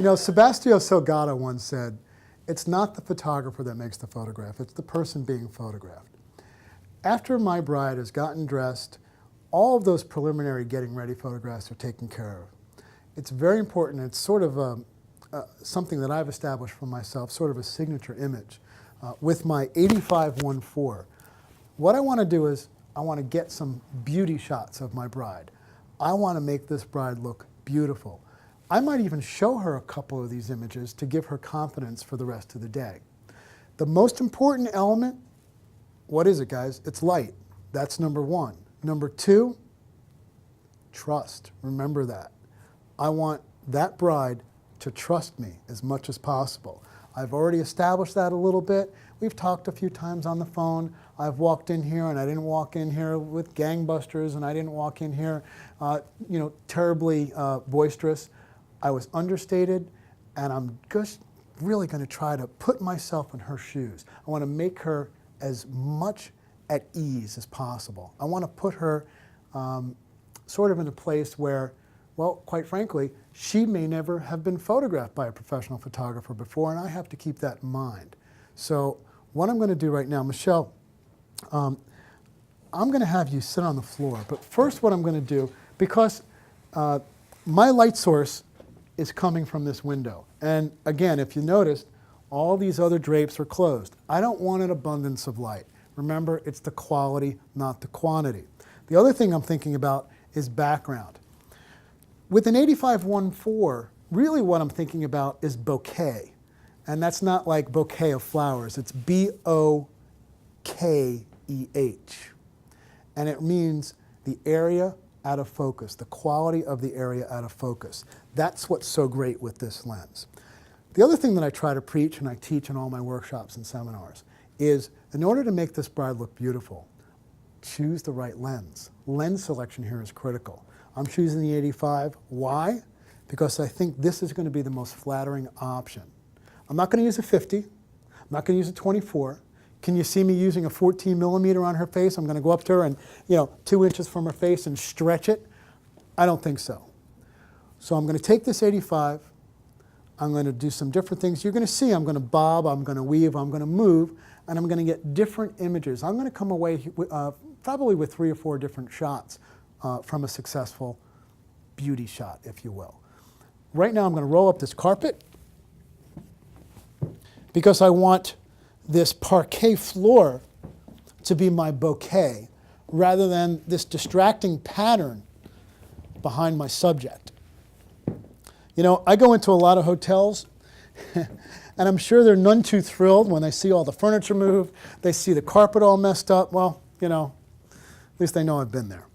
You know, Sebastião Salgado once said, it's not the photographer that makes the photograph, it's the person being photographed. After my bride has gotten dressed, all of those preliminary getting ready photographs are taken care of. It's very important. It's sort of something that I've established for myself, sort of a signature image. With my 85-1.4, what I want to do is I want to get some beauty shots of my bride. I want to make this bride look beautiful. I might even show her a couple of these images to give her confidence for the rest of the day. The most important element, what is it, guys? It's light. That's number one. Number two, trust. Remember that. I want that bride to trust me as much as possible. I've already established that a little bit. We've talked a few times on the phone. I've walked in here and I didn't walk in here with gangbusters and I didn't walk in here, terribly boisterous. I was understated and I'm just really going to try to put myself in her shoes. I want to make her as much at ease as possible. I want to put her sort of in a place where, well, quite frankly, she may never have been photographed by a professional photographer before, and I have to keep that in mind. So what I'm going to do right now, Michelle, I'm going to have you sit on the floor. But first what I'm going to do, because my light source is coming from this window. And again, if you noticed, all these other drapes are closed. I don't want an abundance of light. Remember, it's the quality, not the quantity. The other thing I'm thinking about is background. With an 85-1.4, really what I'm thinking about is bouquet. And that's not like bouquet of flowers. It's B-O-K-E-H. And it means the area out of focus, the quality of the area out of focus. That's what's so great with this lens. The other thing that I try to preach and I teach in all my workshops and seminars is in order to make this bride look beautiful, choose the right lens. Lens selection here is critical. I'm choosing the 85. Why? Because I think this is going to be the most flattering option. I'm not going to use a 50. I'm not going to use a 24. Can you see me using a 14 millimeter on her face? I'm going to go up to her and, 2 inches from her face and stretch it? I don't think so. So I'm going to take this 85. I'm going to do some different things. You're going to see I'm going to bob, I'm going to weave, I'm going to move, and I'm going to get different images. I'm going to come away probably with 3 or 4 different shots from a successful beauty shot, if you will. Right now I'm going to roll up this carpet because I want this parquet floor to be my bouquet rather than this distracting pattern behind my subject. I go into a lot of hotels and I'm sure they're none too thrilled when they see all the furniture move, they see the carpet all messed up. Well, at least they know I've been there.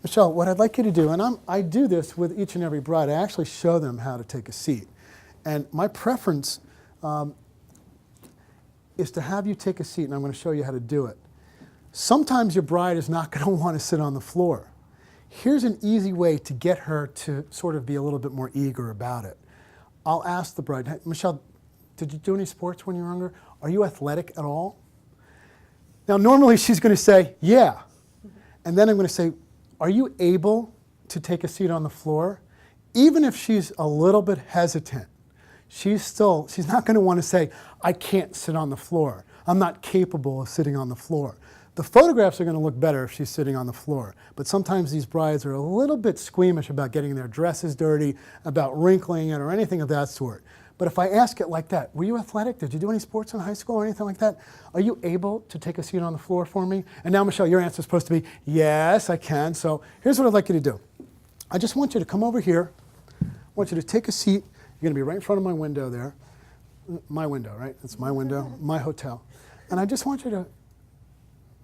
Michelle, what I'd like you to do, and I do this with each and every bride, I actually show them how to take a seat. And my preference is to have you take a seat, and I'm going to show you how to do it. Sometimes your bride is not going to want to sit on the floor. Here's an easy way to get her to sort of be a little bit more eager about it. I'll ask the bride, hey, Michelle, did you do any sports when you were younger? Are you athletic at all? Now, normally she's going to say, yeah. And then I'm going to say, are you able to take a seat on the floor? Even if she's a little bit hesitant, she's not going to want to say, I can't sit on the floor. I'm not capable of sitting on the floor. The photographs are going to look better if she's sitting on the floor. But sometimes these brides are a little bit squeamish about getting their dresses dirty, about wrinkling it, or anything of that sort. But if I ask it like that, were you athletic? Did you do any sports in high school or anything like that? Are you able to take a seat on the floor for me? And now, Michelle, your answer is supposed to be, yes, I can. So here's what I'd like you to do. I just want you to come over here. I want you to take a seat. You're going to be right in front of my window there. My window, right? It's my window, my hotel. And I just want you to,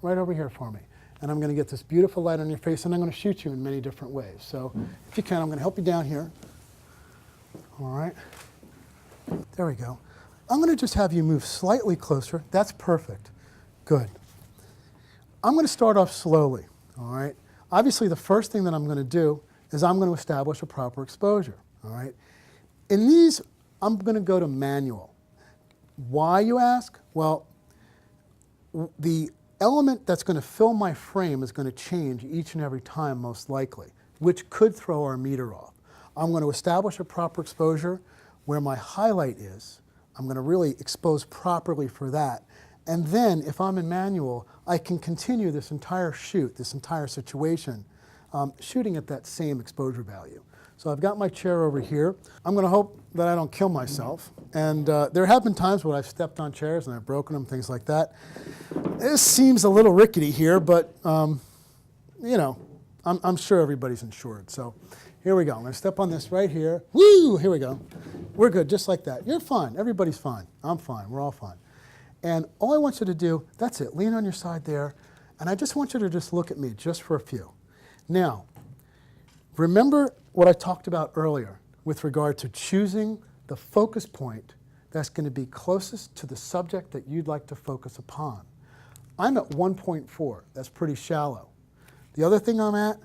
right over here for me. And I'm going to get this beautiful light on your face, and I'm going to shoot you in many different ways. So if you can, I'm going to help you down here. All right. There we go. I'm going to just have you move slightly closer. That's perfect. Good. I'm going to start off slowly, all right? Obviously, the first thing that I'm going to do is I'm going to establish a proper exposure, all right? In these, I'm going to go to manual. Why, you ask? Well, the element that's going to fill my frame is going to change each and every time, most likely, which could throw our meter off. I'm going to establish a proper exposure where my highlight is. I'm going to really expose properly for that. And then, if I'm in manual, I can continue this entire shoot, this entire situation, shooting at that same exposure value. So I've got my chair over here. I'm going to hope that I don't kill myself. And there have been times when I've stepped on chairs and I've broken them, things like that. This seems a little rickety here, but you know, I'm sure everybody's insured. So here we go. I'm going to step on this right here. Woo! Here we go. We're good, just like that. You're fine. Everybody's fine. I'm fine. We're all fine. And all I want you to do, that's it. Lean on your side there. And I just want you to just look at me just for a few. Now, remember what I talked about earlier with regard to choosing the focus point that's going to be closest to the subject that you'd like to focus upon. I'm at 1.4. That's pretty shallow. The other thing I'm at,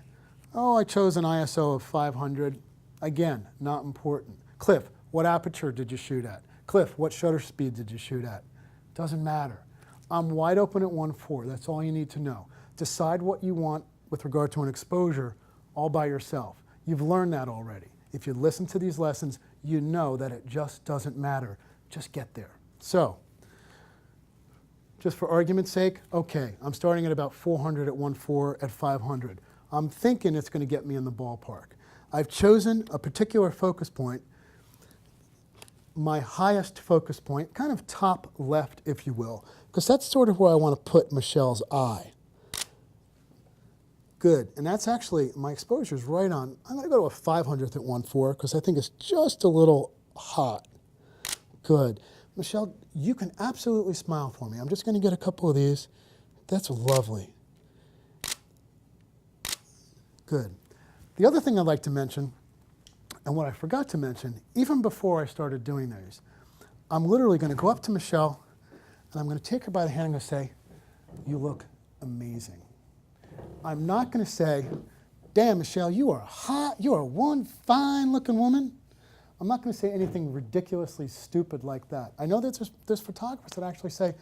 I chose an ISO of 500. Again, not important. Cliff, what aperture did you shoot at? Cliff, what shutter speed did you shoot at? Doesn't matter. I'm wide open at 1.4. That's all you need to know. Decide what you want with regard to an exposure all by yourself. You've learned that already. If you listen to these lessons, you know that it just doesn't matter. Just get there. So, just for argument's sake, okay, I'm starting at about 400 at 1.4 at 500. I'm thinking it's going to get me in the ballpark. I've chosen a particular focus point, my highest focus point, kind of top left, if you will, because that's sort of where I want to put Michelle's eye. Good, and that's actually, my exposure is right on. I'm going to go to a 500th at 1.4 because I think it's just a little hot. Good. Michelle, you can absolutely smile for me. I'm just going to get a couple of these. That's lovely. Good. The other thing I'd like to mention, and what I forgot to mention, even before I started doing these, I'm literally going to go up to Michelle, and I'm going to take her by the hand and I'm going to say, you look amazing. I'm not going to say, damn, Michelle, you are hot. You are one fine-looking woman. I'm not going to say anything ridiculously stupid like that. I know that there's photographers that actually say,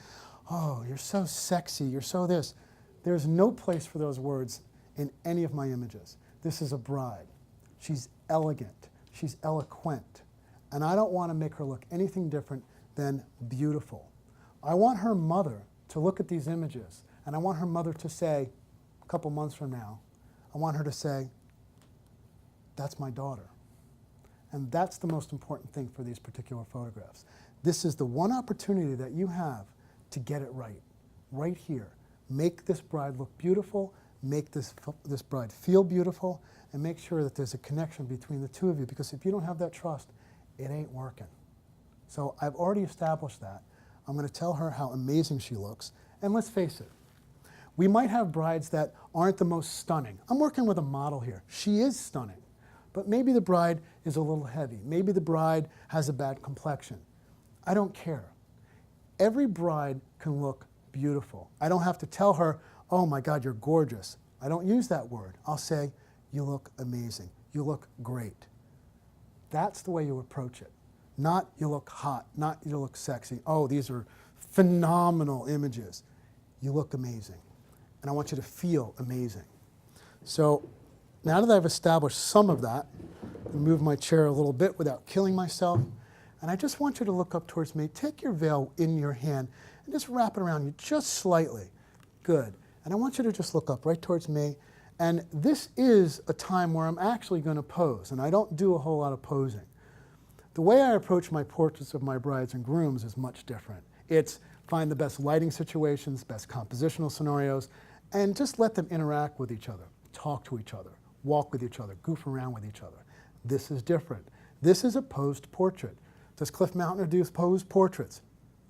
oh, you're so sexy, you're so this. There's no place for those words in any of my images. This is a bride. She's elegant. She's eloquent. And I don't want to make her look anything different than beautiful. I want her mother to look at these images, and I want her mother to say, a couple months from now, I want her to say, that's my daughter. And that's the most important thing for these particular photographs. This is the one opportunity that you have to get it right here. Make this bride look beautiful, make this bride feel beautiful, and make sure that there's a connection between the two of you, because if you don't have that trust, it ain't working. So I've already established that. I'm going to tell her how amazing she looks, and let's face it, we might have brides that aren't the most stunning. I'm working with a model here. She is stunning. But maybe the bride is a little heavy. Maybe the bride has a bad complexion. I don't care. Every bride can look beautiful. I don't have to tell her, oh my God, you're gorgeous. I don't use that word. I'll say, you look amazing. You look great. That's the way you approach it. Not you look hot, not you look sexy. Oh, these are phenomenal images. You look amazing. And I want you to feel amazing. So now that I've established some of that, I'll move my chair a little bit without killing myself. And I just want you to look up towards me. Take your veil in your hand and just wrap it around you just slightly. Good. And I want you to just look up right towards me. And this is a time where I'm actually going to pose. And I don't do a whole lot of posing. The way I approach my portraits of my brides and grooms is much different. It's find the best lighting situations, best compositional scenarios, and just let them interact with each other, talk to each other, walk with each other, goof around with each other. This is different. This is a posed portrait. Does Cliff Mountner do posed portraits?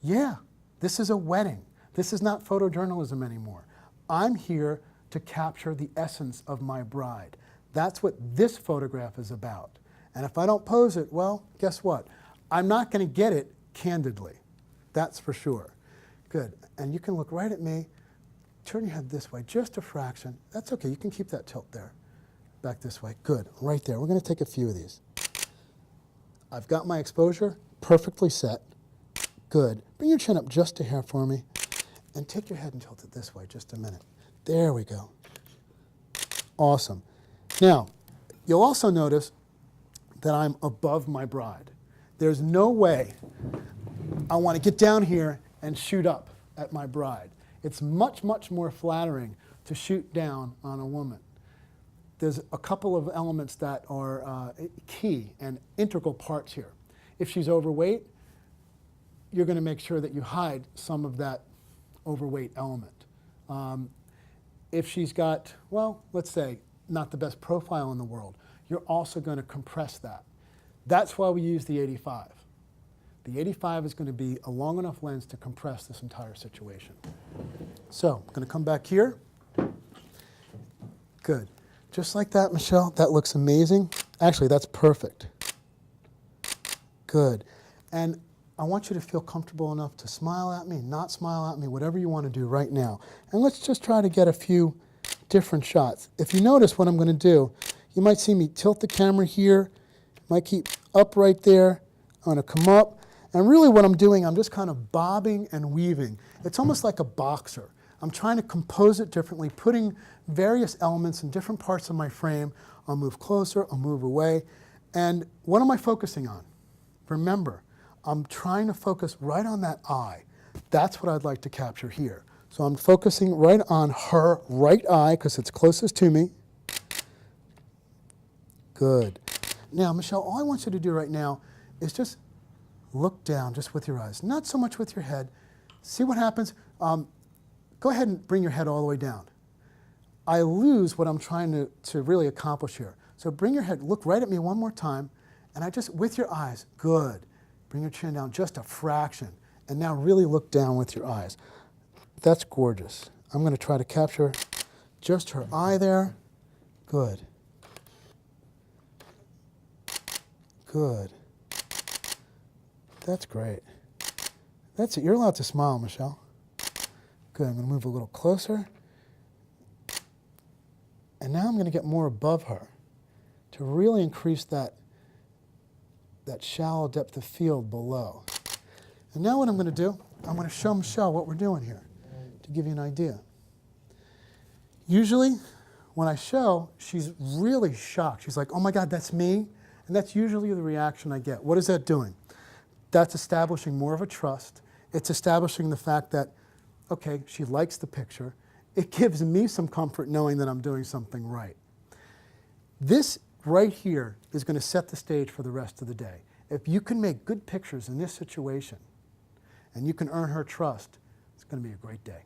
Yeah, this is a wedding. This is not photojournalism anymore. I'm here to capture the essence of my bride. That's what this photograph is about. And if I don't pose it, well, guess what? I'm not going to get it candidly. That's for sure. Good. And you can look right at me. Turn your head this way, just a fraction. That's okay. You can keep that tilt there. Back this way. Good. Right there. We're going to take a few of these. I've got my exposure perfectly set. Good. Bring your chin up just a hair for me. And take your head and tilt it this way just a minute. There we go. Awesome. Now, you'll also notice that I'm above my bride. There's no way I want to get down here and shoot up at my bride. It's much, much more flattering to shoot down on a woman. There's a couple of elements that are key and integral parts here. If she's overweight, you're going to make sure that you hide some of that overweight element. If she's got, well, let's say, not the best profile in the world, you're also going to compress that. That's why we use the 85. The 85 is going to be a long enough lens to compress this entire situation. So I'm going to come back here. Good. Just like that, Michelle. That looks amazing. Actually, that's perfect. Good. And I want you to feel comfortable enough to smile at me, not smile at me, whatever you want to do right now. And let's just try to get a few different shots. If you notice what I'm going to do, you might see me tilt the camera here, might keep up right there. I'm going to come up. And really what I'm doing, I'm just kind of bobbing and weaving. It's almost like a boxer. I'm trying to compose it differently, putting various elements in different parts of my frame. I'll move closer, I'll move away. And what am I focusing on? Remember, I'm trying to focus right on that eye. That's what I'd like to capture here. So I'm focusing right on her right eye because it's closest to me. Good. Now, Michelle, all I want you to do right now is just look down just with your eyes, not so much with your head. See what happens? Go ahead and bring your head all the way down. I lose what I'm trying to really accomplish here. So bring your head, look right at me one more time, and I just, with your eyes, good. Bring your chin down just a fraction, and now really look down with your eyes. That's gorgeous. I'm going to try to capture just her eye there. Good. Good. That's great. That's it. You're allowed to smile, Michelle. Good. I'm going to move a little closer. And now I'm going to get more above her to really increase that shallow depth of field below. And now what I'm going to do, I'm going to show Michelle what we're doing here to give you an idea. Usually, when I show, she's really shocked. She's like, oh my God, that's me? And that's usually the reaction I get. What is that doing? That's establishing more of a trust. It's establishing the fact that, okay, she likes the picture. It gives me some comfort knowing that I'm doing something right. This right here is going to set the stage for the rest of the day. If you can make good pictures in this situation and you can earn her trust, it's going to be a great day.